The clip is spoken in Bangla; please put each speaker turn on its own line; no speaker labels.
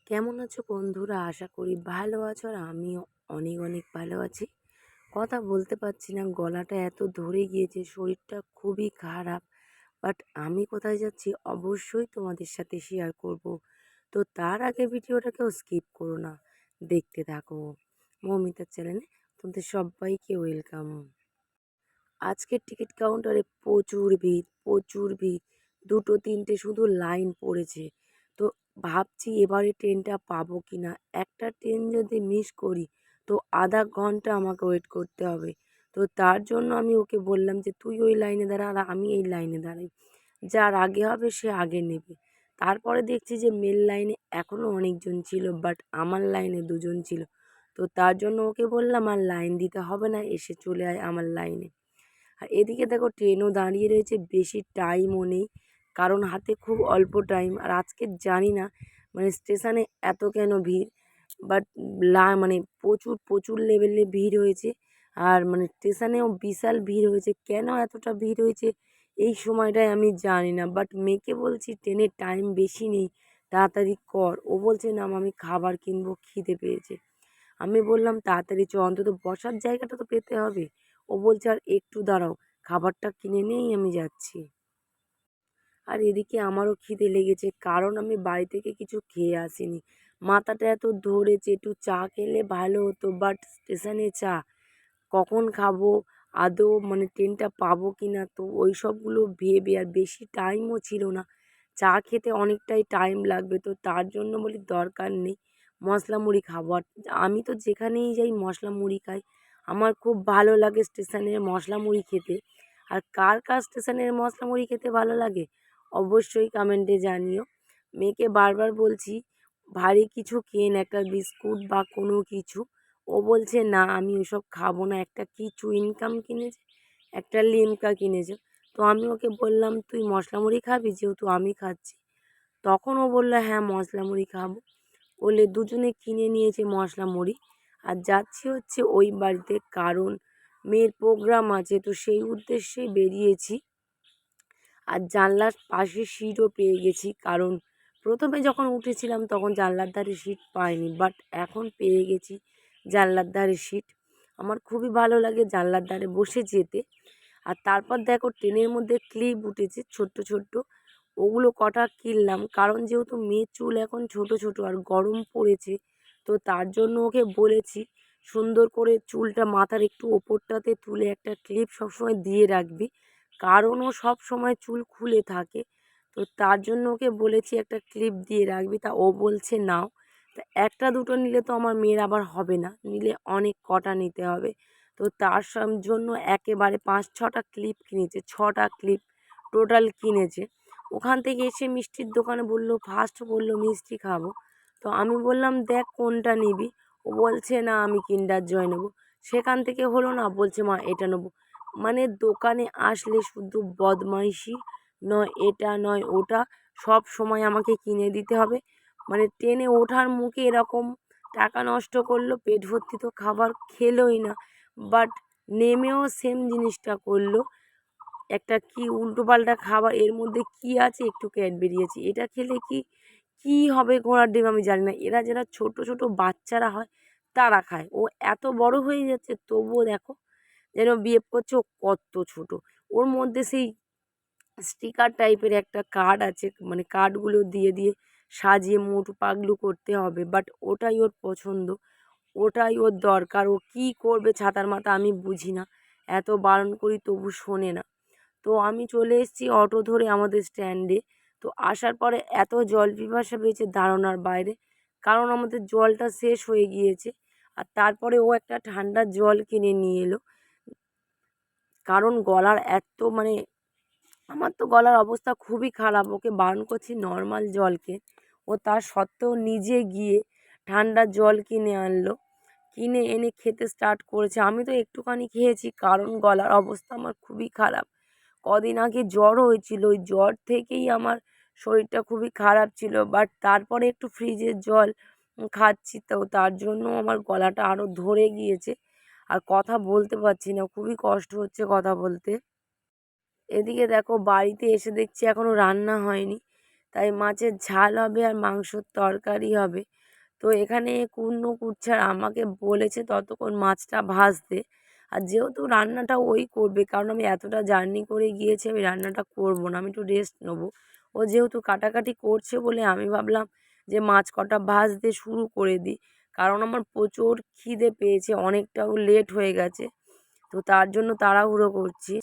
কেমন আছো বন্ধুরা? আশা করি ভালো আছো আর আমিও অনেক অনেক ভালো আছি। কথা বলতে পারছি না, গলাটা এত ধরে গিয়েছে, শরীরটা খুবই খারাপ। বাট আমি কোথায় যাচ্ছি অবশ্যই তোমাদের সাথে শেয়ার করব। তো তার আগে ভিডিওটা কেউ স্কিপ করো না, দেখতে থাকো। মৌমিতার চ্যানেলে তোমাদের সবাইকে ওয়েলকাম। আজকের টিকিট কাউন্টারে প্রচুর ভিড়, প্রচুর ভিড়। ২টো ৩টে শুধু লাইন পড়েছে। তো ভাবছি এবারে ট্রেনটা পাবো কি না। একটা ট্রেন যদি মিস করি তো আধা ঘন্টা আমাকে ওয়েট করতে হবে। তো তার জন্য আমি ওকে বললাম যে, "তুই ওই লাইনে দাঁড়া আর আমি এই লাইনে দাঁড়াই। যার আগে হবে সে আগে নেবে।" তারপরে দেখছি যে মেন লাইনে এখনও অনেকজন ছিল, বাট আমার লাইনে ২ জন ছিল। তো তার জন্য ওকে বললাম, "আর লাইন দিতে হবে না, এসে চলে আয় আমার লাইনে।" আর এদিকে দেখো ট্রেনও দাঁড়িয়ে রয়েছে, বেশি টাইমও নেই, কারণ হাতে খুব অল্প টাইম। আর আজকে জানি না মানে স্টেশনে এত কেন ভিড়, বাট মানে প্রচুর প্রচুর লেভেলে ভিড় হয়েছে। আর মানে স্টেশনেও বিশাল ভিড় হয়েছে, কেন এতটা ভিড় হয়েছে এই সময়টায় আমি জানি না। বাট মেয়েকে বলছি ট্রেনের টাইম বেশি নেই, তাড়াতাড়ি কর। ও বলছে না আমি খাবার কিনবো, খিদে পেয়েছে। আমি বললাম তাড়াতাড়ি চ, অন্তত বসার জায়গাটা তো পেতে হবে। ও বলছে আর একটু দাঁড়াও, খাবারটা কিনে নিয়েই আমি যাচ্ছি। আর এদিকে আমারও খিদে লেগেছে, কারণ আমি বাড়ি থেকে কিছু খেয়ে আসিনি। মাথাটা এত ধরেছে, একটু চা খেলে ভালো হতো, বাট স্টেশনে চা কখন খাবো, আদৌ মানে ট্রেনটা পাবো কি না, তো ওই সবগুলো ভেবে আর বেশি টাইমও ছিল না। চা খেতে অনেকটাই টাইম লাগবে, তো তার জন্য বলি দরকার নেই, মশলা মুড়ি খাবো। আর আমি তো যেখানেই যাই মশলা মুড়ি খাই, আমার খুব ভালো লাগে স্টেশনের মশলা মুড়ি খেতে। আর কার কার স্টেশনের মশলা মুড়ি খেতে ভালো লাগে অবশ্যই কমেন্টে জানিও। মেয়েকে বারবার বলছি ভারী কিছু কেন, একটা বিস্কুট বা কোনো কিছু। ও বলছে না আমি ওসব খাবো না, একটা কি চুইংগাম কিনেছে, একটা লিমকা কিনেছে। তো আমি ওকে বললাম তুই মশলা মুড়ি খাবি, যেহেতু আমি খাচ্ছি। তখন ও বলল হ্যাঁ মশলা মুড়ি খাবো। বলে দুজনে কিনে নিয়েছে মশলা মুড়ি। আর যাচ্ছি হচ্ছে ওই বাড়িতে, কারণ মেয়ের প্রোগ্রাম আছে, তো সেই উদ্দেশ্যেই বেরিয়েছি। আর জানলার পাশে সিটও পেয়ে গেছি, কারণ প্রথমে যখন উঠেছিলাম তখন জানলার ধারে সিট পাইনি, বাট এখন পেয়ে গেছি জানলার ধারে সিট। আমার খুবই ভালো লাগে জানলার ধারে বসে যেতে। আর তারপর দেখো ট্রেনের মধ্যে ক্লিপ উঠেছে ছোট্ট ছোট্ট, ওগুলো কটা কিনলাম, কারণ যেহেতু মেয়ের চুল এখন ছোট ছোট আর গরম পড়েছে, তো তার জন্য ওকে বলেছি সুন্দর করে চুলটা মাথার একটু ওপরটাতে তুলে একটা ক্লিপ সবসময় দিয়ে রাখবি, কারণ ও সব সময় চুল খুলে থাকে। তো তার জন্য ওকে বলেছি একটা ক্লিপ দিয়ে রাখবি, তা ও বলছে নাও। তা একটা দুটো নিলে তো আমার মেয়ের আবার হবে না, নিলে অনেক কটা নিতে হবে। তো তার জন্য একেবারে ৫-৬টা ক্লিপ কিনেছে, ৬টা ক্লিপ টোটাল কিনেছে। ওখান থেকে এসে মিষ্টির দোকানে বলল, ফার্স্ট বলল মিষ্টি খাবো। তো আমি বললাম দেখ কোনটা নিবি। ও বলছে না আমি কিন্ডার জয় নেবো। সেখান থেকে হলো না, বলছে মা এটা নেবো। মানে দোকানে আসলে শুধু বদমাইশি, নয় এটা নয় ওটা, সব সময় আমাকে কিনে দিতে হবে। মানে ট্রেনে ওঠার মুখে এরকম টাকা নষ্ট করলো, পেট ভর্তি তো খাবার খেলোই না, বাট নেমেও সেম জিনিসটা করলো। একটা কি উল্টোপাল্টা খাবার, এর মধ্যে কি আছে, একটু ক্যাডবেরি আছে, এটা খেলে কি কি হবে ঘোড়ার ডিম আমি জানি না। এরা যারা ছোট ছোট বাচ্চারা হয় তারা খায়, ও এত বড় হয়ে যাচ্ছে তবুও দেখো যেন বিহেভ করছে ও কত ছোট। ওর মধ্যে সেই স্টিকার টাইপের একটা কার্ড আছে, মানে কার্ডগুলো দিয়ে দিয়ে সাজিয়ে মোটু পাগলু করতে হবে, বাট ওটাই ওর পছন্দ, ওটাই ওর দরকার। ও কী করবে ছাতার মাথা আমি বুঝি না, এত বারণ করি তবু শোনে না। তো আমি চলে এসেছি অটো ধরে আমাদের স্ট্যান্ডে। তো আসার পরে এত জল পিপাসা পেয়েছে ধারণার বাইরে, কারণ আমাদের জলটা শেষ হয়ে গিয়েছে। আর তারপরে ও একটা ঠান্ডা জল কিনে নিয়ে এলো, কারণ গলার এত মানে আমার তো গলার অবস্থা খুবই খারাপ। ওকে বারণ করছি নর্মাল জলকে, ও তার সত্ত্বেও নিজে গিয়ে ঠান্ডা জল কিনে আনলো, কিনে এনে খেতে স্টার্ট করেছে। আমি তো একটুখানি খেয়েছি, কারণ গলার অবস্থা আমার খুবই খারাপ। কদিন আগে জ্বর হয়েছিল, ওই জ্বর থেকেই আমার শরীরটা খুবই খারাপ ছিল, বাট তারপরে একটু ফ্রিজের জল খাচ্ছি, তো তার জন্য আমার গলাটা আরও ধরে গিয়েছে। আর কথা বলতে পারছি না, খুবই কষ্ট হচ্ছে কথা বলতে। এদিকে দেখো বাড়িতে এসে দেখছি এখনও রান্না হয়নি। তাই মাছের ঝাল হবে আর মাংসর তরকারি হবে। তো এখানে কুর্নো কুৎসা আমাকে বলেছে ততক্ষণ মাছটা ভাজতে। আর যেহেতু রান্নাটা ওই করবে, কারণ আমি এতটা জার্নি করে গিয়েছি, আমি রান্নাটা করব না, আমি একটু রেস্ট নেবো। ও যেহেতু কাটাকাটি করছে বলে আমি ভাবলাম যে মাছ কটা ভাজতে শুরু করে দিই, কারণ আমার প্রচুর খিদে পেয়েছে, অনেকটাও লেট হয়ে গেছে, তো তার জন্য তাড়াহুড়ো করছি।